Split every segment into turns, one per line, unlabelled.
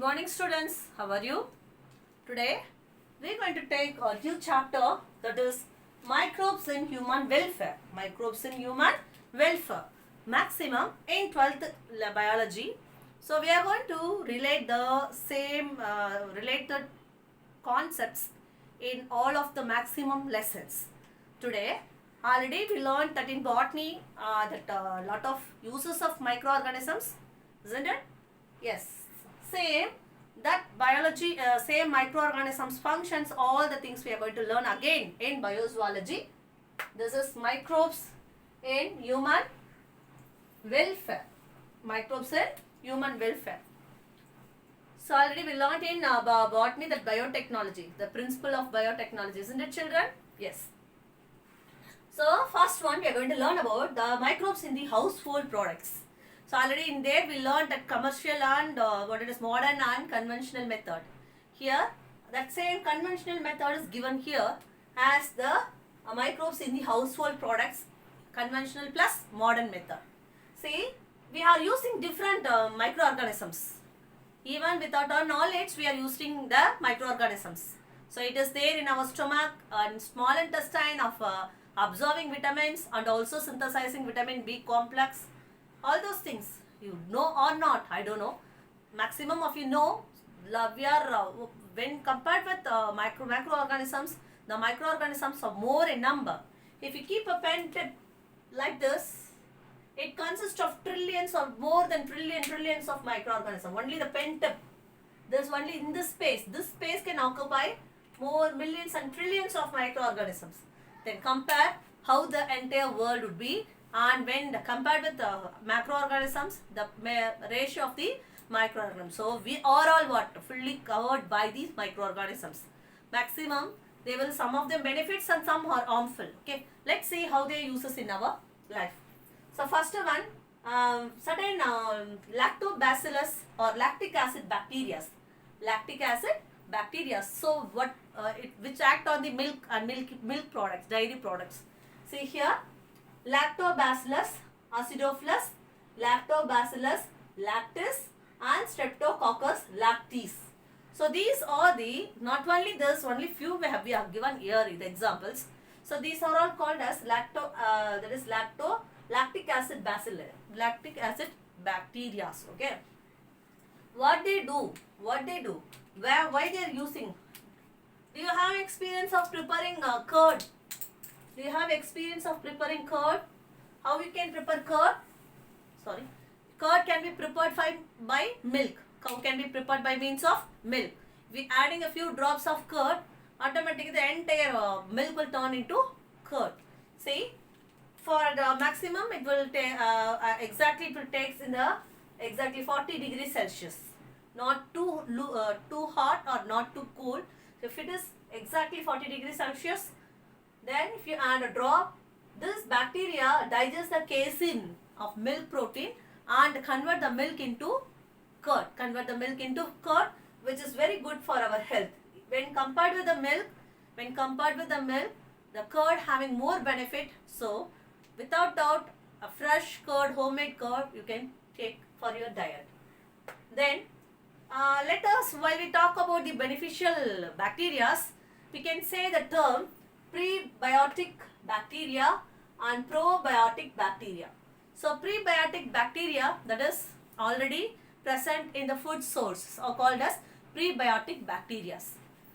morning students, how are you? Today we are going to take a new chapter, that is microbes in human welfare. Microbes in human welfare, maximum in 12th biology. So we are going to relate the same related concepts in all of the maximum lessons. Today already we learned that in botany that lot of uses of microorganisms, isn't it? Yes, same that biology, same microorganisms functions, all the things we are going to learn again in biozoology. This is microbes in human welfare. Microbes in human welfare. So already we learned in botany that biotechnology, the principle of biotechnology, isn't it children? Yes. So first one we are going to learn about the microbes in the household products. So already in there we learned that commercial and what it is modern and conventional method. Here that same conventional method is given here as the microbes in the household products, conventional plus modern method. See, we are using different microorganisms. Even without our knowledge we are using the microorganisms. So it is there in our stomach and small intestine of absorbing vitamins and also synthesizing vitamin B complex. All those things you know or not, I don't know. Maximum of you know. We are when compared with macroorganisms, the microorganisms are more in number. If you keep a pen tip like this, it consists of trillions or more than trillions of microorganisms. Only the pen tip. There's only in this space. This space can occupy more millions and trillions of microorganisms. Then compare how the entire world would be, and when compared with the macroorganisms, the ratio of the microorganisms. So we are all what? Fully covered by these microorganisms. Maximum, they will, some of them benefits and some are harmful. Okay, let's see how they uses in our life. So first one, certain lactobacillus or lactic acid bacteria. Lactic acid bacteria. So what which act on the milk and milk products, dairy products. See here, Lactobacillus acidophilus, Lactobacillus lactis and Streptococcus lactis. So these are the, not only this, only few we have given here the examples. So these are all called as lactic acid bacilli, lactic acid bacteria. Okay. What they do? Why they are using? Do you have experience of preparing curd? Do you have experience of preparing curd? How you can prepare curd? Sorry. Curd can be prepared by milk. Cow can be prepared by means of milk. We adding a few drops of curd, automatically the entire milk will turn into curd. See, for the maximum it will take exactly, it will take in the exactly 40 degrees Celsius. Not too hot or not too cool. So if it is exactly 40 degrees Celsius, then if you add a drop, this bacteria digests the casein of milk protein and convert the milk into curd. Which is very good for our health. When compared with the milk, the curd having more benefit. So without doubt, a fresh curd, homemade curd, you can take for your diet. Then let us, while we talk about the beneficial bacteria, we can say the term prebiotic bacteria and probiotic bacteria. So prebiotic bacteria, that is already present in the food source, are called as prebiotic bacteria.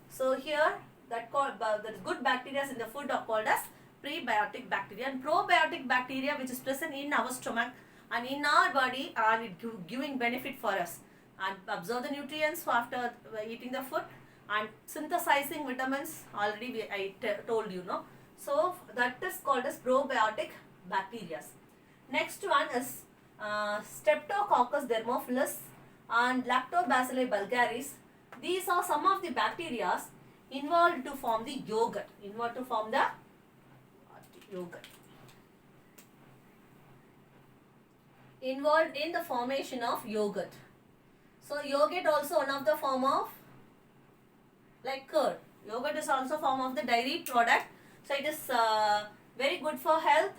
So here that good bacteria in the food are called as prebiotic bacteria, and probiotic bacteria which is present in our stomach and in our body, and it giving benefit for us and absorb the nutrients after eating the food and synthesizing vitamins. Already I told you, no. So that is called as probiotic bacteria. Next one is Streptococcus thermophilus and Lactobacilli vulgaris. These are some of the bacteria involved to form the yogurt. Involved in the formation of yogurt. So yogurt also one of the form of like curd. Yogurt is also form of the dairy product. So it is very good for health.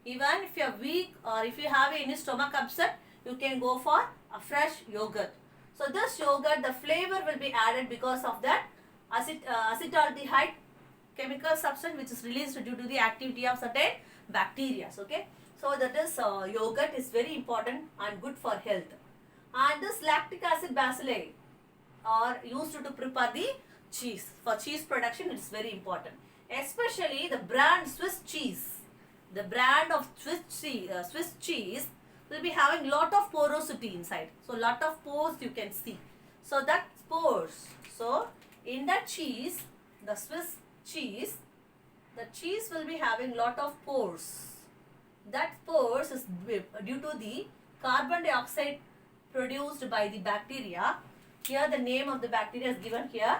Even if you are weak or if you have any stomach upset, you can go for a fresh yogurt. So this yogurt, the flavor will be added because of that acetaldehyde chemical substance which is released due to the activity of certain bacteria. Okay, so that is yogurt is very important and good for health. And this lactic acid bacilli are used to prepare the cheese. For cheese production, it is very important. Especially the brand Swiss cheese. The brand of Swiss cheese will be having lot of porosity inside. So lot of pores you can see. So that pores. So in that cheese, the Swiss cheese, the cheese will be having lot of pores. That pores is due to the carbon dioxide produced by the bacteria. Here the name of the bacteria is given here.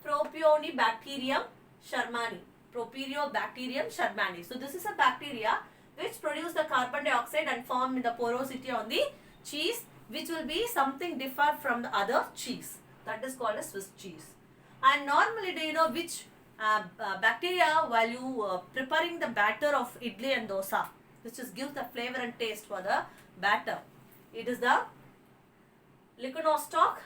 Propionibacterium shermani. Propionibacterium shermani. So this is a bacteria which produce the carbon dioxide and form the porosity on the cheese, which will be something different from the other cheese. That is called as Swiss cheese. And normally, do you know which bacteria while you preparing the batter of idli and dosa, which is gives the flavor and taste for the batter? It is the Lichenostoc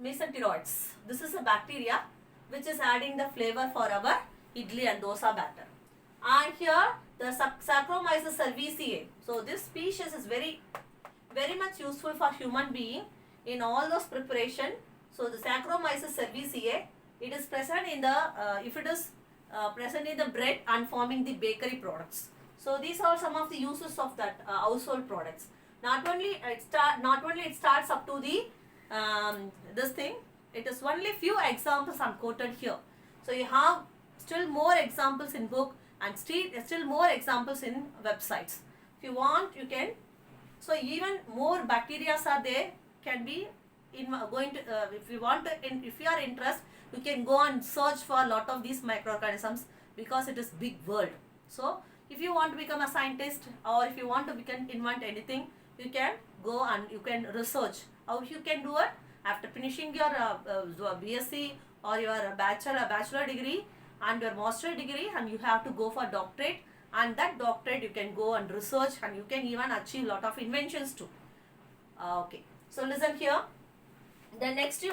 mesenteroids. This is a bacteria which is adding the flavor for our idli and dosa batter. And here the Saccharomyces cerevisiae. So this species is very much useful for human being in all those preparation. So the Saccharomyces cerevisiae, it is present in the if it is present in the bread and forming the bakery products. So these are some of the uses of that household products. Not only it starts up to the this thing. It is only few examples I am quoted here. So you have still more examples in book and still more examples in websites. If you want, you can. So even more bacteria are there. Can be in going to if you want to, if you are interested, you can go and search for a lot of these microorganisms because it is big world. So if you want to become a scientist or if you want to invent anything, you can go and you can research. How you can do it? After finishing your BSc or your bachelor degree and your master degree, and you have to go for doctorate, and that doctorate you can go and research and you can even achieve lot of inventions too. Okay, so listen here. Then next we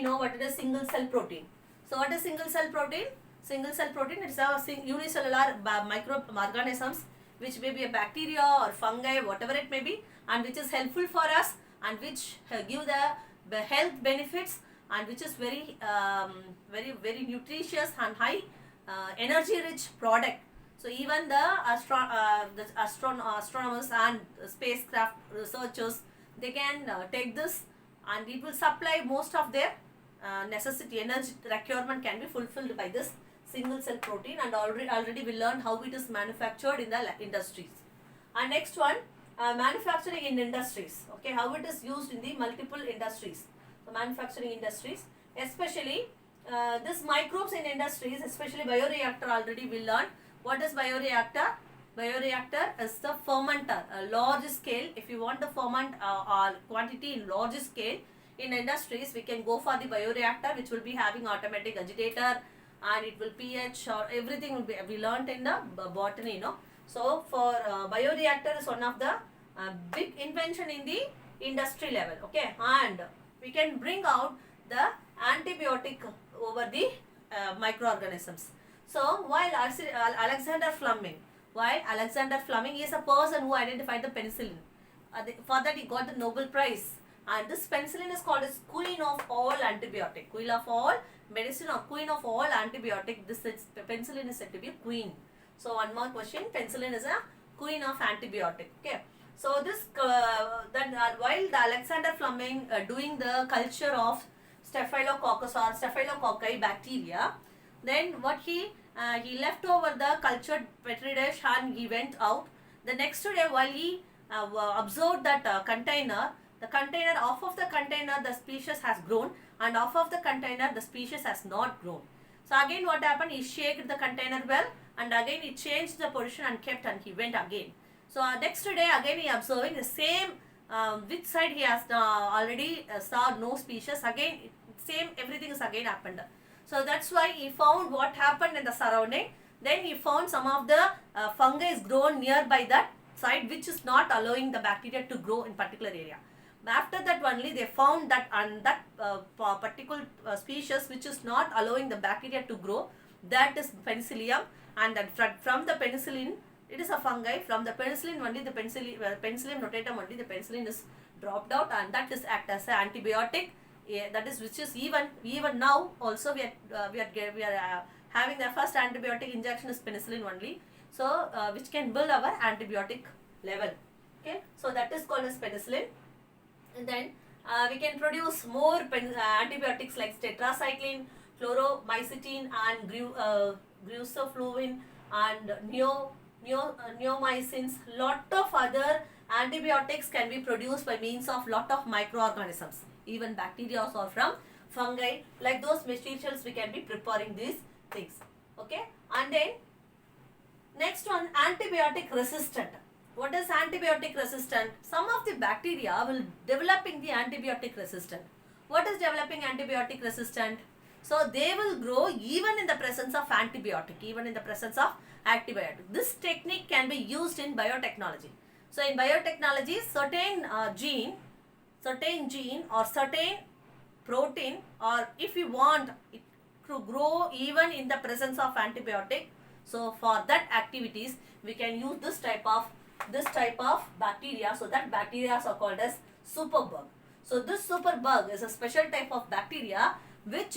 know what is single cell protein. So what is single cell protein? Single cell protein is a unicellular microorganisms which may be a bacteria or fungi, whatever it may be, and which is helpful for us and which give the health benefits and which is very nutritious and high energy rich product. So even the astronomers and spacecraft researchers, they can take this and it will supply most of their necessity, energy requirement can be fulfilled by this single cell protein, and already we learned how it is manufactured in the industries. And next one, manufacturing in industries. Okay, how it is used in the multiple industries. So manufacturing industries, especially this microbes in industries, especially bioreactor, already we learned. What is bioreactor? Bioreactor is the fermenter, a large scale. If you want the ferment quantity in large scale in industries, we can go for the bioreactor, which will be having automatic agitator and it will pH or everything will be, we learnt in the botany, you know. So for bioreactor is one of the big invention in the industry level. Okay, and we can bring out the antibiotic over the microorganisms. So while Alexander Fleming is a person who identified the penicillin. For that he got the Nobel Prize. And this penicillin is called as queen of all antibiotic. Queen of all medicine or queen of all antibiotic. This is, penicillin is said to be queen. So one more question. Penicillin is a queen of antibiotic. Okay. So this while the Alexander Fleming doing the culture of Staphylococcus or Staphylococci bacteria, then what he left over the cultured petri dish and he went out. The next day while he observed that container, half of the container the species has grown and half of the container the species has not grown. So again what happened, he shaked the container well and again he changed the position and kept and he went again. So next day again he observing the same which side he has already saw no species, again same everything is again happened. So that's why he found what happened in the surrounding. Then he found some of the fungi is grown nearby that side which is not allowing the bacteria to grow in particular area. after that only they found that particular species which is not allowing the bacteria to grow, that is penicillium, and that from the penicillin, it is a fungi, from the penicillin only the penicillium notatum only the penicillin is dropped out, and that is act as an antibiotic. That is which is even now also we are having the first antibiotic injection is penicillin only, so which can build our antibiotic level. Okay, so that is called as penicillin. And then we can produce more antibiotics like tetracycline, chloromycetin, and greusafluin, and neomycins. Lot of other antibiotics can be produced by means of lot of microorganisms. Even bacteria are from fungi. Like those materials we can be preparing these things. Okay, and then next one, antibiotic resistant. What is antibiotic resistant? Some of the bacteria will developing the antibiotic resistant. What is developing antibiotic resistant? So they will grow even in the presence of antibiotic, This technique can be used in biotechnology. So in biotechnology, certain gene or certain protein, or if you want it to grow even in the presence of antibiotic, so for that activities we can use this type of bacteria. So that bacteria are called as superbug. So this superbug is a special type of bacteria which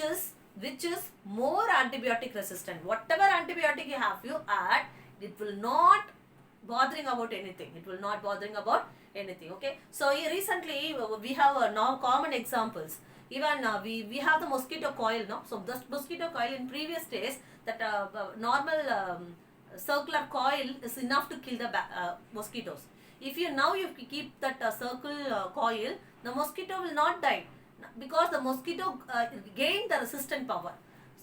is more antibiotic resistant. Whatever antibiotic you add, it will not bothering about anything. Okay, so recently we have now common examples. Even we have the mosquito coil, no? So this mosquito coil in previous days, that normal circular coil is enough to kill the mosquitoes. If you keep that circle coil, the mosquito will not die, because the mosquito gain the resistant power.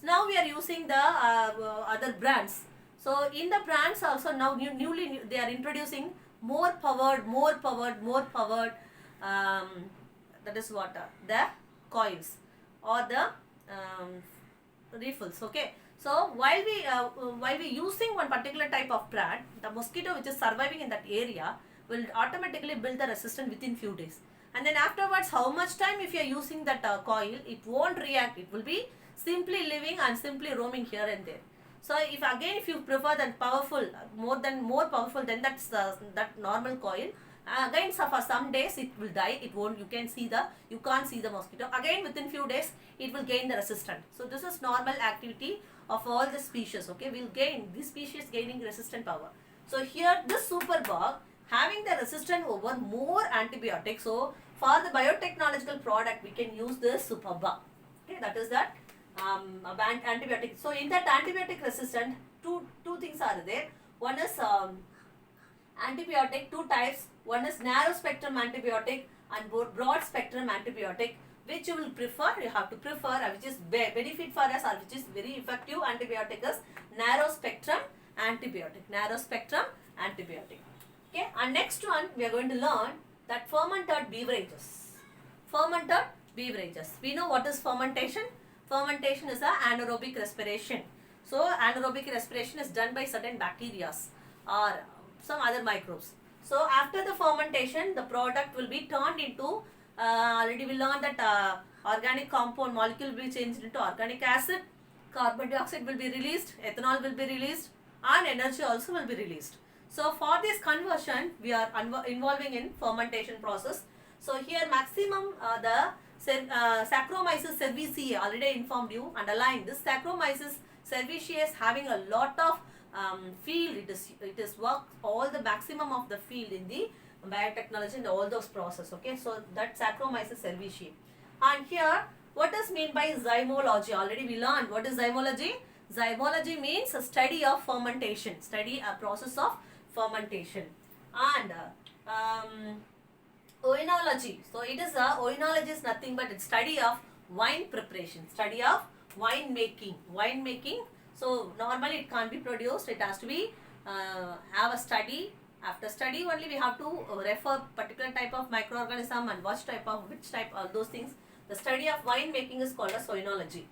So now we are using the other brands. So in the brands also now newly they are introducing more powered, that is what the coils or the refills. Okay, so while we using one particular type of brand, the mosquito which is surviving in that area will automatically build the resistance within few days. And then afterwards, how much time if you are using that coil, it won't react. It will be simply living and simply roaming here and there. So if you prefer that powerful, more powerful than that normal coil, again for some days it will die. You can't see the mosquito. Again within few days it will gain the resistance. So this is normal activity of all the species. Okay, this species gaining resistant power. So here this superbug having the resistance over more antibiotics. So for the biotechnological product we can use this superbug. Okay, that is that antibiotic. So in that antibiotic resistant, two things are there. One is antibiotic, two types. One is narrow spectrum antibiotic and broad spectrum antibiotic. Which you will prefer? You have to prefer which is benefit for us or which is very effective antibiotic is narrow spectrum antibiotic. Okay, and next one we are going to learn that fermented beverages. We know what is fermentation. Fermentation is anaerobic respiration. So anaerobic respiration is done by certain bacteria or some other microbes. So after the fermentation, the product will be turned into, already we learned that organic compound molecule will be changed into organic acid, carbon dioxide will be released, ethanol will be released, and energy also will be released. So for this conversion, we are involving in fermentation process. So here maximum the Saccharomyces cerevisiae, already informed you, underline this. Saccharomyces cerevisiae is having a lot of field. It is work all the maximum of the field in the biotechnology and all those process. Okay, so that Saccharomyces cerevisiae. And here what is mean by zymology? Already we learned what is zymology. Zymology means a study of fermentation, a process of fermentation. And oenology. So it is oenology is nothing but it's study of wine preparation, study of wine making. So normally it can't be produced. It has to be have a study. After study only we have to refer particular type of microorganism and which type all those things. The study of wine making is called as oenology.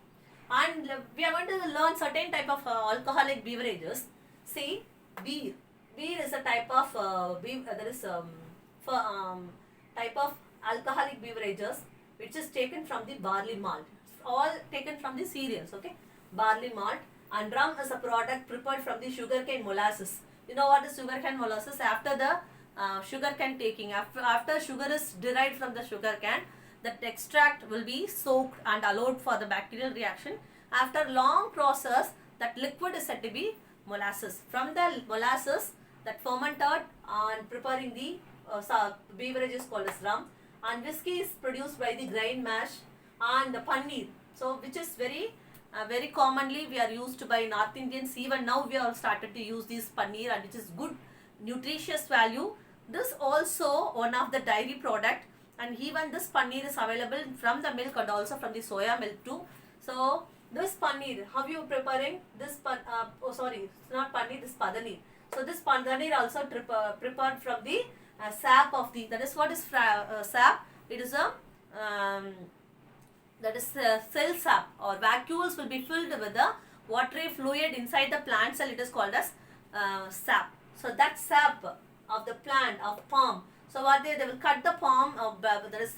And we are going to learn certain type of alcoholic beverages. See, beer. Beer is a type of type of alcoholic beverages which is taken from the barley malt. All taken from the cereals, okay? Barley malt. And rum is a product prepared from the sugarcane molasses. You know what is sugarcane molasses? After the sugarcane taking, after sugar is derived from the sugarcane, that extract will be soaked and allowed for the bacterial reaction. After long process, that liquid is said to be molasses. From the molasses, that fermented and preparing the beverage is called as rum. And whiskey is produced by the grain mash and the paneer. So which is very commonly we are used by North Indians. Even now we have started to use this paneer, and which is good nutritious value. This also one of the dairy product, and even this paneer is available from the milk and also from the soya milk too. So this paneer, how you preparing this it's not paneer, this padanir. So this padanir also prepared from the sap of the, that is what is sap. It is a that is cell sap, or vacuoles will be filled with the watery fluid inside the plant cell. It is called as sap. So that sap of the plant of palm. So what they will cut the palm of there is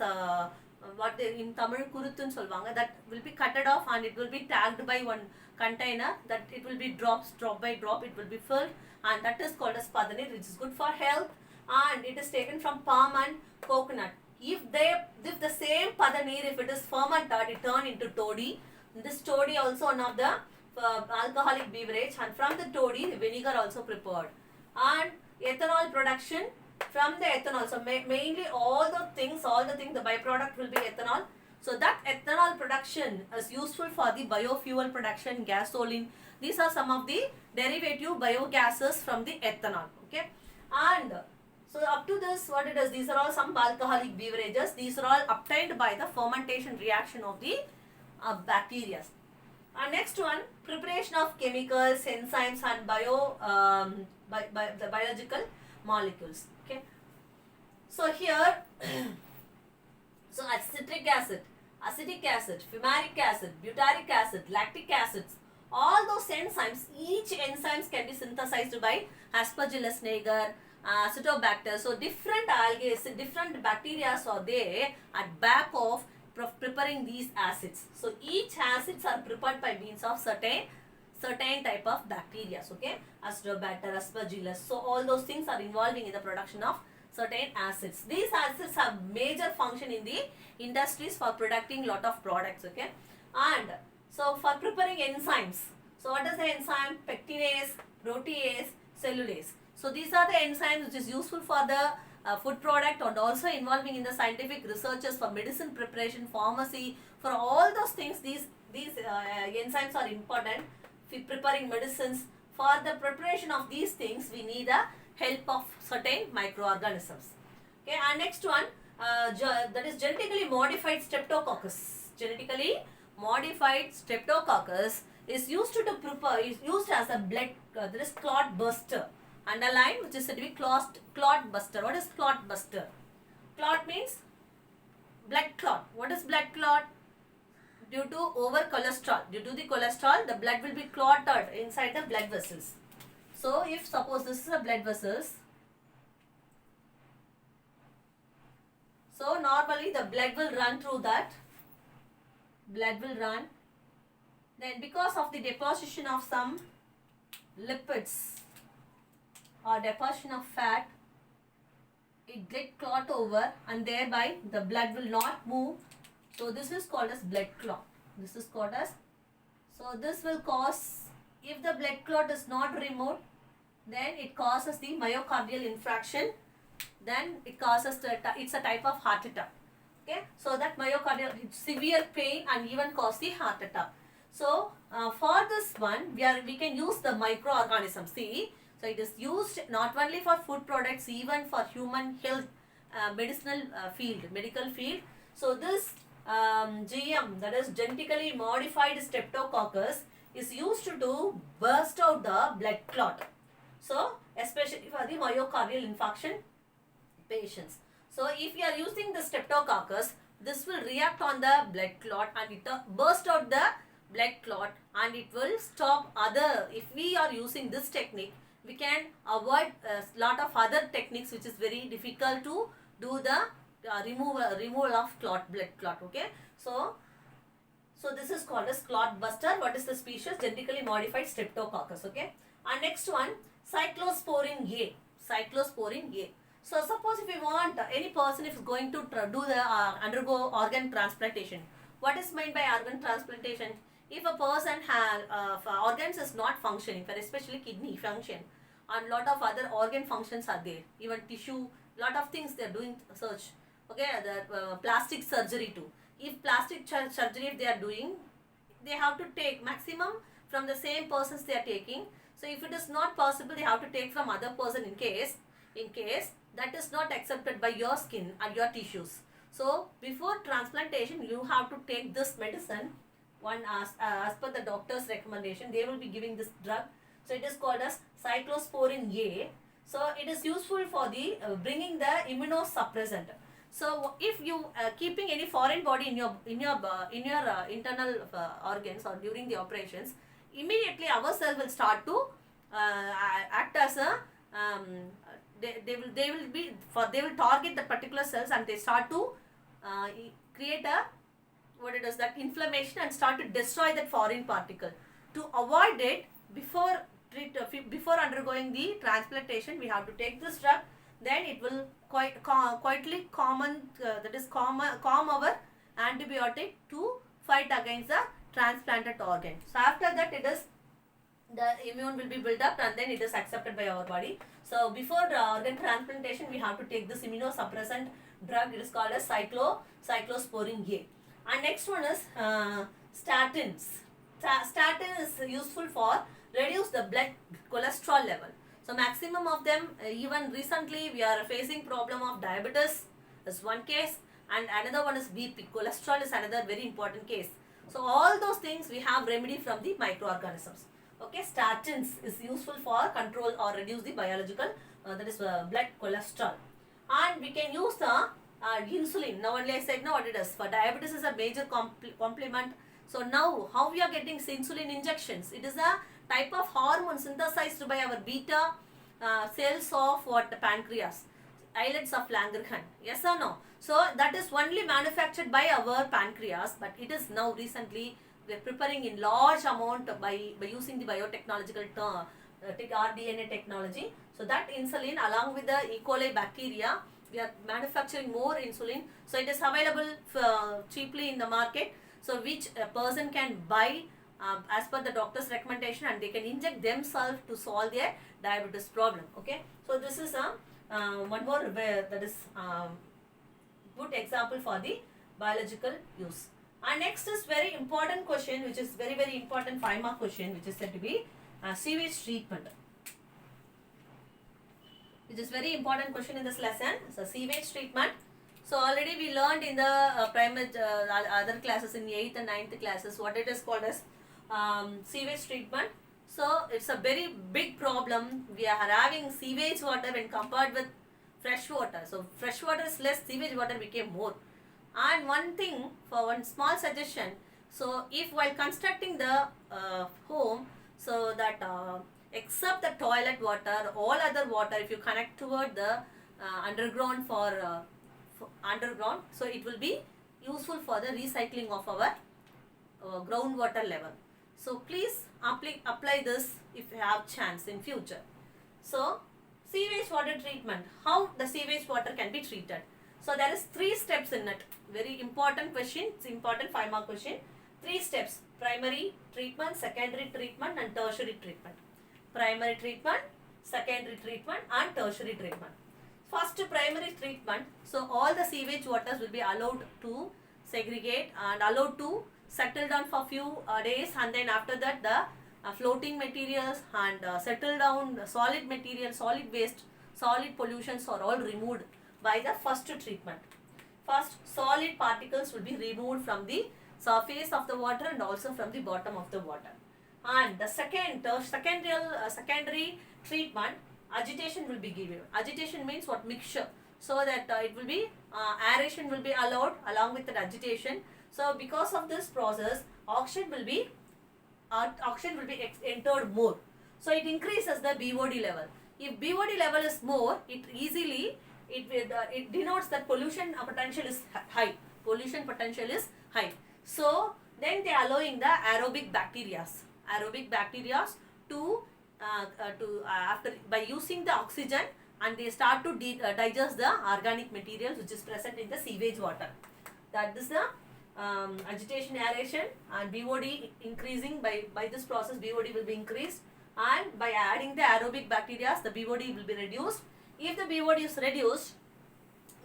what they in Tamil kurutun solvanga, that will be cutted off, and it will be tagged by one container, that it will be drop by drop it will be filled, and that is called as padanir, which is good for health, and it is taken from palm and coconut. If the same padanir, if it is fermented, it turn into toddy. This toddy also one of the alcoholic beverage, and from the toddy the vinegar also prepared. And ethanol production, from the ethanol, so mainly all the things the byproduct will be ethanol. So that ethanol production is useful for the biofuel production, gasoline. These are some of the derivative biogases from the ethanol, okay? And so up to this, what it is, these are all some alcoholic beverages. These are all obtained by the fermentation reaction of the bacteria. And next one, preparation of chemicals, enzymes and the biological molecules, okay? So here, so acetic acid, fumaric acid, butyric acid, lactic acids, all those enzymes, each enzymes can be synthesized by Aspergillus niger, Acetobacter. So different algae, different bacteria are there at back of preparing these acids. So each acids are prepared by means of certain type of bacteria, okay? Acetobacter, Aspergillus. So all those things are involving in the production of certain acids. These acids have major function in the industries for producing lot of products, okay? And so for preparing enzymes, so what is the enzyme? Pectinase, protease, cellulase. So these are the enzymes which is useful for the food product, and also involving in the scientific researches for medicine preparation, pharmacy. For all those things, these enzymes are important for preparing medicines. For the preparation of these things, we need the help of certain microorganisms. Okay, and next one, that is genetically modified streptococcus. Genetically modified streptococcus is used to prepare, is used as a blood, that is clot buster. Underline, which is said to be clot buster. What is clot buster? Clot means blood clot. What is blood clot? Due to over cholesterol. Due to the cholesterol, the blood will be clotted inside the blood vessels. So if suppose this is a blood vessels, so normally the blood will run through that. Blood will run. Then because of the deposition of some lipids or deposition of fat, it get clot over, and thereby the blood will not move. So this is called as blood clot. This is called as, so this will cause, if the blood clot is not removed, then it causes the myocardial infarction. Then it causes it's a type of heart attack. Okay, so that myocardial, severe pain and even cause the heart attack. So for this one, we can use the microorganisms. See, so it is used not only for food products, even for human health, medical field. So this GM, that is genetically modified streptococcus, is used to burst out the blood clot. So especially for the myocardial infarction patients. So if you are using the streptococcus, this will react on the blood clot and it burst out the blood clot, and it will stop other. If we are using this technique, we can avoid a lot of other techniques which is very difficult to do the removal of blood clot. Okay, so this is called as clot buster. What is the species? Genetically modified streptococcus. Okay, and next one, cyclosporin A. Cyclosporin A. So suppose if you want any person if is going to do the undergo organ transplantation. What is meant by organ transplantation? If a person has organs is not functioning, for especially kidney function, and lot of other organ functions are there, even tissue, lot of things they are doing search. Okay, the plastic surgery too. If plastic surgery if they are doing, they have to take maximum from the same persons they are taking. So if it is not possible, they have to take from other person in case that is not accepted by your skin and your tissues. So before transplantation, you have to take this medicine. One as per the doctor's recommendation, they will be giving this drug. So it is called as cyclosporin A. So it is useful for the bringing the immunosuppressant. So if you keeping any foreign body in your internal organs or during the operations, immediately our cell will start to act as a they will target the particular cells, and they start to create a that inflammation and start to destroy that foreign particle. To avoid it, before undergoing the transplantation, we have to take this drug. Then it will quietly calm our antibiotic to fight against the transplanted organ. So after that, the immune will be built up, and then it is accepted by our body. So before the organ transplantation, we have to take this immunosuppressant drug. It is called as cyclosporin A. And next one is statins. Statin is useful for reduce the blood cholesterol level. So maximum of them, even recently we are facing problem of diabetes is one case, and another one is BP. Cholesterol is another very important case. So all those things we have remedy from the microorganisms. Okay, statins is useful for control or reduce the biological blood cholesterol. And we can use the insulin. Now only I said now what it is. For diabetes is a major complement. So now how we are getting insulin injections? It is a type of hormone synthesized by our beta cells of the pancreas, islets of Langerhans. Yes or no? So that is only manufactured by our pancreas, but it is now recently we are preparing in large amount by using the biotechnological term, rDNA technology. So that insulin along with the E. coli bacteria, we are manufacturing more insulin. So it is available cheaply in the market. So which a person can buy as per the doctor's recommendation, and they can inject themselves to solve their diabetes problem. Okay, so this is one more that is good example for the biological use. And next is very important question, which is very important 5 mark question, which is said to be sewage treatment, which is very important question in this lesson. So sewage treatment. So already we learned in the primary other classes in 8th and 9th classes what it is called as sewage treatment. So it's a very big problem. We are having sewage water when compared with fresh water. So fresh water is less, sewage water became more. And one thing, for one small suggestion, so if while constructing the home, so that except the toilet water, all other water, if you connect toward the underground for underground, so it will be useful for the recycling of our groundwater level. So please apply this if you have chance in future. So sewage water treatment, how the sewage water can be treated. So there is 3 steps in it. Very important question. It's important 5 mark question. 3 steps: primary treatment, secondary treatment, and tertiary treatment. Primary treatment, secondary treatment, and tertiary treatment. First, primary treatment. So all the sewage waters will be allowed to segregate and allowed to settle down for few days, and then after that the floating materials and settle down solid material, solid waste, solid pollutions are all removed by the first treatment. First, solid particles will be removed from the surface of the water and also from the bottom of the water. And the secondary treatment, agitation will be given. Agitation means what? Mixture. So that it will be aeration will be allowed along with the agitation. So because of this process, oxygen will be entered more. So it increases the BOD level. If BOD level is more, it easily it denotes that pollution potential is high. Pollution potential is high. So then they are allowing the aerobic bacteria to after by using the oxygen, and they start to digest the organic materials which is present in the sewage water. That is the agitation aeration, and BOD increasing by this process. BOD will be increased, and by adding the aerobic bacteria the BOD will be reduced. If the BOD is reduced,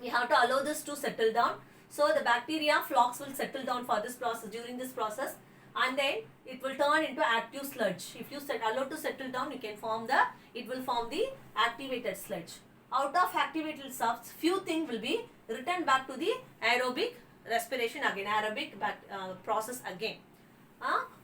we have to allow this to settle down. So the bacteria flocks will settle down for this process, during this process, and then it will turn into active sludge. If you allow to settle down, you can form it will form the activated sludge. Out of activated stuff, few things will be returned back to the aerobic respiration again, aerobic process again.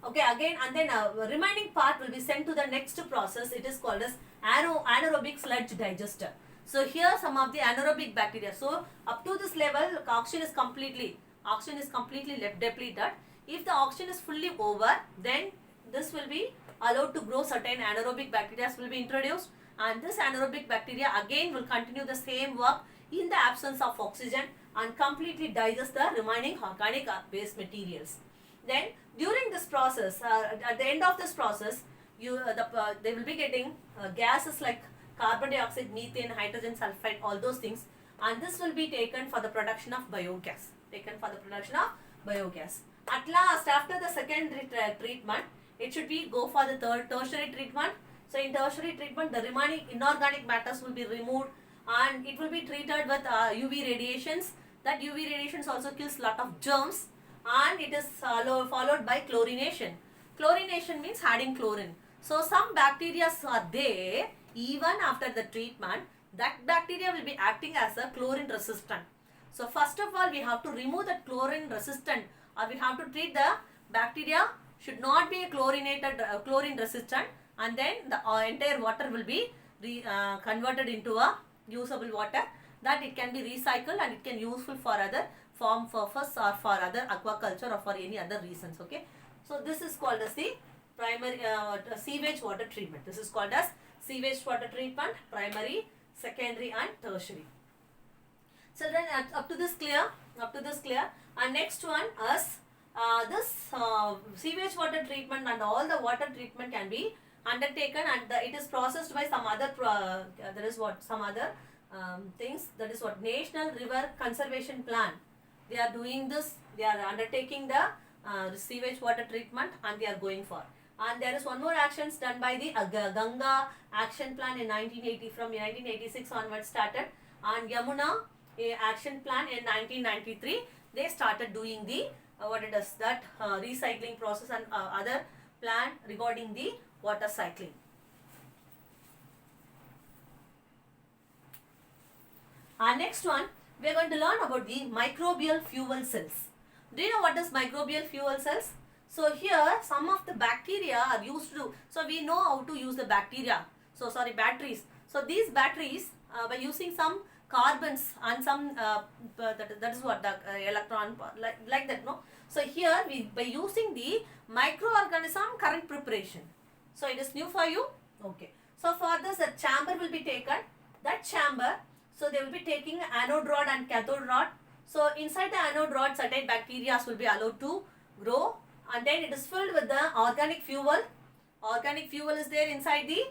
Okay, again, and then remaining part will be sent to the next process. It is called as anaerobic sludge digester. So here some of the anaerobic bacteria. So up to this level, oxygen is completely depleted. If the oxygen is fully over, then this will be allowed to grow. Certain anaerobic bacteria will be introduced, and this anaerobic bacteria again will continue the same work in the absence of oxygen and completely digest the remaining organic waste materials. Then during this process, at the end of this process, they will be getting gases like carbon dioxide, methane, hydrogen sulfide, all those things, and this will be taken for the production of biogas. At last, after the secondary treatment, it should be go for the tertiary treatment. So in tertiary treatment, the remaining inorganic matters will be removed, and it will be treated with UV radiations. That UV radiations also kills lot of germs, and it is followed by chlorination. Chlorination means adding chlorine. So some bacteria are there even after the treatment. That bacteria will be acting as a chlorine resistant. So first of all, we have to remove the chlorine resistant, or we have to treat the bacteria should not be a chlorine resistant, and then the entire water will be converted into a usable water, that it can be recycled and it can be useful for other farm purpose or for other aquaculture or for any other reasons. Okay, so this is called as the primary sewage water treatment. This is called as sewage water treatment, primary, secondary and tertiary. Children, up to this clear? And next one is this sewage water treatment, and all the water treatment can be undertaken, and it is processed by some other things. That is what National River Conservation Plan. They are doing this. They are undertaking the sewage water treatment, and they are going for. And there is one more actions done by the Ganga Action Plan in 1980, from 1986 onwards started, and Yamuna Action Plan in 1993. They started doing the recycling process and other plan regarding the water cycling. Next one, we are going to learn about the microbial fuel cells. Do you know what is microbial fuel cells? So here some of the bacteria are used to, so we know how to use the batteries. So these batteries, by using some carbons and some that is what the electron, like that, no. So here by using the microorganism current preparation. So it is new for you. Okay. So for this, a chamber will be taken. That chamber, so they will be taking anode rod and cathode rod. So inside the anode rod, certain bacteria will be allowed to grow, and then it is filled with the organic fuel. Organic fuel is there inside the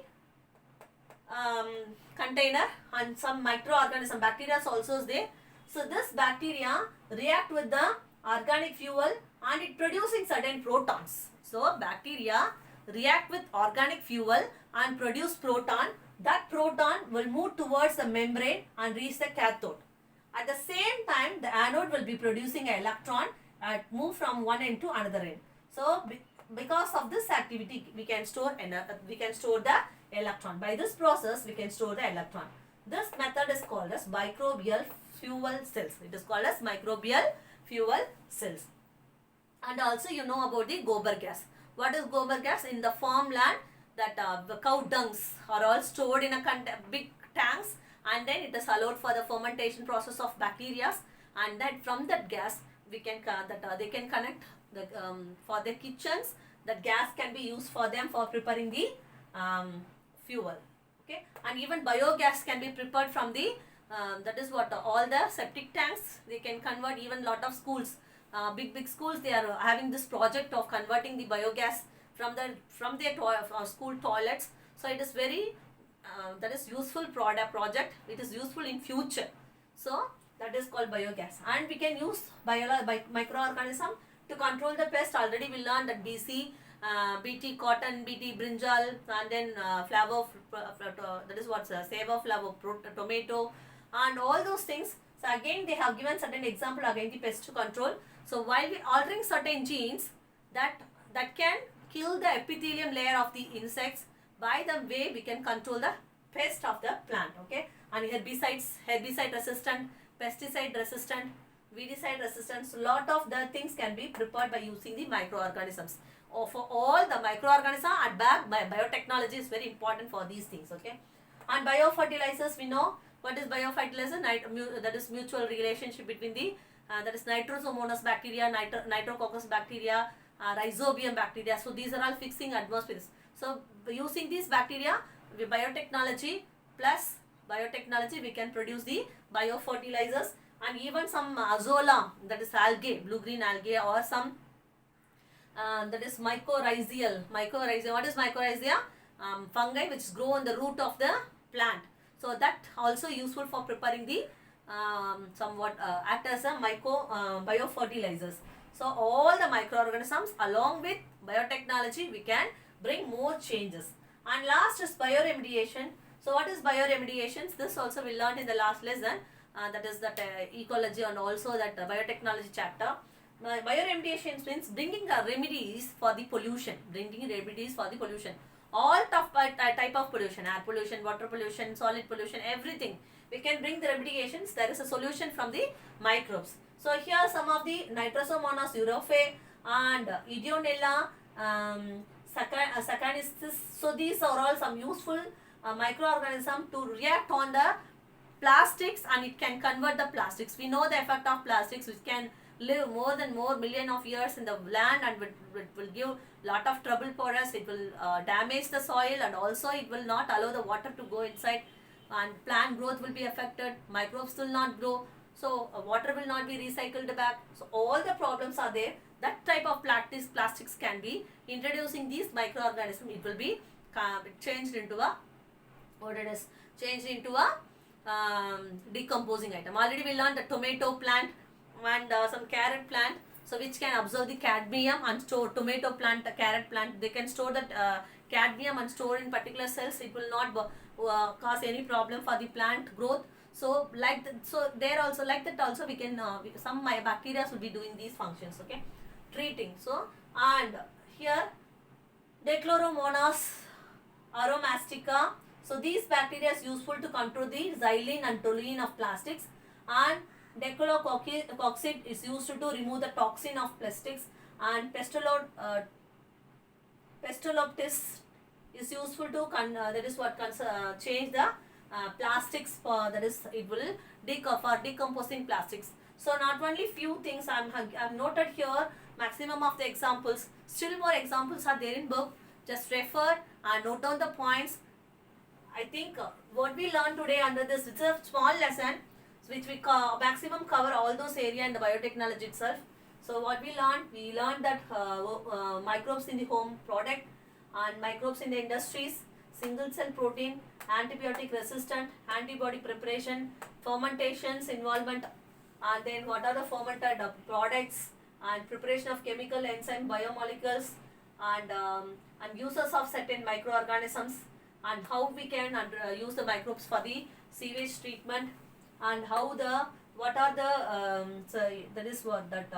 container, and some microorganism bacteria also is there. So this bacteria react with the organic fuel, and it producing certain protons. So bacteria react with organic fuel and produce proton. That proton will move towards the membrane and reach the cathode. At the same time, the anode will be producing an electron and move from one end to another end. So because of this activity, we can store the electron. By this process, we can store the electron. This method is called as microbial fuel cells. It is called as microbial fuel cells. And also you know about the gobar gas. What is gobar gas? In the farmland, that the cow dungs are all stored in a big tanks, and then it is allowed for the fermentation process of bacteria, and that from that gas we can they can connect the for their kitchens. That gas can be used for them for preparing the fuel. Okay, and even biogas can be prepared from the that is what all the septic tanks they can convert. Even lot of schools, big schools, they are having this project of converting the biogas from their school toilets. So it is very that is useful project. It is useful in future. So that is called biogas, and we can use microorganism to control the pest. Already we learned that BC, BT cotton, BT brinjal, and then that is what's saver flower, tomato, and all those things. So again they have given certain example again the pest control. So while we altering certain genes that can kill the epithelium layer of the insects, by the way we can control the pest of the plant. Okay, and herbicide resistant, pesticide resistant, weedicide resistance, lot of the things can be prepared by using the microorganisms. Or for all the microorganism at back, biotechnology is very important for these things. Okay, and biofertilizers, we know what is biofertilizer. That is mutual relationship between the that is nitrosomonas bacteria, nitrococcus bacteria, rhizobium bacteria. So these are all fixing atmospheres. So using these bacteria with biotechnology plus biotechnology, we can produce the biofertilizers, and even some azolla, that is algae, blue green algae, or some that is mycorrhizal. What is mycorrhiza? Fungi which grow on the root of the plant. So that also useful for preparing the somewhat act as a biofertilizers. So all the microorganisms along with biotechnology we can bring more changes. And last is bioremediation. So what is bioremediation? This also we learned in the last lesson. That is that ecology and also that biotechnology chapter. Bioremediation means bringing remedies for the pollution. All type of pollution, air pollution, water pollution, solid pollution, everything. We can bring the remediations. There is a solution from the microbes. So here some of the Nitrosomonas europae and Ideonella, Saccharomyces. So these are all some useful microorganisms to react on the plastics, and it can convert the plastics. We know the effect of plastics, which can live more million of years in the land, and it will give lot of trouble for us. It will damage the soil, and also it will not allow the water to go inside, and plant growth will be affected. Microbes will not grow. So water will not be recycled back. So all the problems are there. That type of plastics can be introducing these microorganisms. It will be changed into a decomposing item. Already we learned the tomato plant and some carrot plant, so which can absorb the cadmium and store. Tomato plant, carrot plant, they can store that cadmium and store in particular cells. It will not cause any problem for the plant growth. So there also like that also we can some bacteria will be doing these functions. Okay, treating. So and here Dichloromonas aromastica. So these bacteria is useful to control the xylene and toluene of plastics, and Dactylococcid is used to remove the toxin of plastics, and Pestoloptis is useful to change the plastics for, that is it will for decomposing plastics. So not only few things I've noted here, maximum of the examples. Still more examples are there in book. Just refer and note down the points. I think what we learned today under this, it's a small lesson which we maximum cover all those area in the biotechnology itself. So what we learned that microbes in the home product and microbes in the industries, single cell protein, antibiotic resistant, antibody preparation, fermentations involvement, and then what are the fermented products, and preparation of chemical enzyme biomolecules, and uses of certain microorganisms, and how we can use the microbes for the sewage treatment, and how what are the that is what that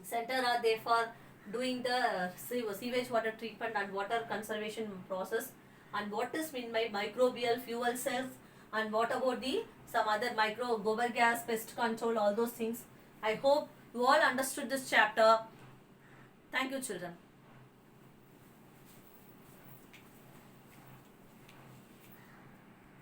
center are there for doing the sewage water treatment and water conservation process, and what is meant by microbial fuel cells, and what about the some other micro gobar gas, pest control, all those things. I hope you all understood this chapter. Thank you, children.